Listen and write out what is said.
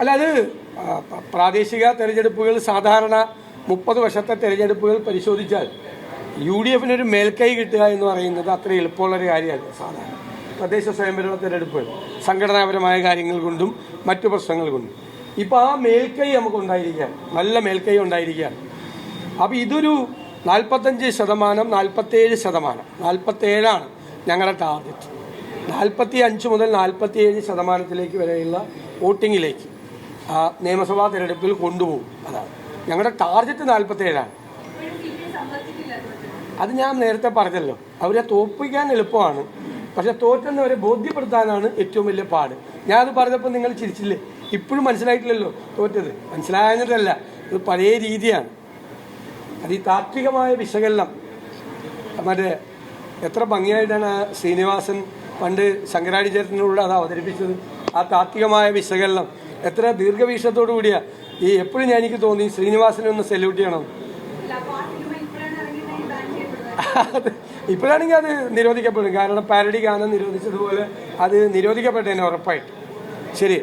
അല്ല, അത് പ്രാദേശിക തെരഞ്ഞെടുപ്പുകൾ സാധാരണ 30 വർഷത്തെ തെരഞ്ഞെടുപ്പുകൾ പരിശോധിച്ചാൽ UDF ഒരു മേൽക്കൈ കിട്ടുക എന്ന് പറയുന്നത് അത്ര എളുപ്പമുള്ളൊരു കാര്യമല്ല. സാധാരണ തദ്ദേശ സ്വയംഭരണ തെരഞ്ഞെടുപ്പുകൾ സംഘടനാപരമായ കാര്യങ്ങൾ കൊണ്ടും മറ്റു പ്രശ്നങ്ങൾ കൊണ്ടും ഇപ്പോൾ ആ മേൽക്കൈ നമുക്ക് ഉണ്ടായിരിക്കുകയാണ്, നല്ല മേൽക്കൈ ഉണ്ടായിരിക്കുകയാണ്. അപ്പോൾ ഇതൊരു 45%, 47%, 47ആണ് ഞങ്ങളുടെ ടാർഗറ്റ്. 45 മുതൽ 47% വരെയുള്ള വോട്ടിങ്ങിലേക്ക് നിയമസഭാ തെരഞ്ഞെടുപ്പിൽ കൊണ്ടുപോകും. അതാണ് ഞങ്ങളുടെ ടാർഗറ്റ്. 47ആണ്. അത് ഞാൻ നേരത്തെ പറഞ്ഞല്ലോ, അവരെ തോൽപ്പിക്കാൻ എളുപ്പമാണ്, പക്ഷെ തോറ്റെന്നവരെ ബോധ്യപ്പെടുത്താനാണ് ഏറ്റവും വലിയ പാട്. ഞാനത് പറഞ്ഞപ്പോൾ നിങ്ങൾ ചിരിച്ചില്ലേ? ഇപ്പോഴും മനസ്സിലായിട്ടില്ലല്ലോ തോറ്റത്. മനസ്സിലായതല്ല, ഇത് പഴയ രീതിയാണ്. അത് ഈ താത്വികമായ വിശകലനം മറ്റേ എത്ര ഭംഗിയായിട്ടാണ് ശ്രീനിവാസൻ പണ്ട് ശങ്കരാചാര്യത്തിനുള്ള അത് അവതരിപ്പിച്ചത്. ആ താത്വികമായ വിശകലനം എത്ര ദീർഘവീക്ഷണത്തോടു കൂടിയാ. എപ്പോഴും എനിക്ക് തോന്നി ശ്രീനിവാസനെ ഒന്ന് സെല്യൂട്ട് ചെയ്യണം. ഇപ്പോഴാണെങ്കിൽ അത് നിരോധിക്കപ്പെടും. കാരണം പാരഡി ഗാനം നിരോധിച്ചതുപോലെ അത് നിരോധിക്കപ്പെട്ടതിന് ഉറപ്പായിട്ട്. ശരി.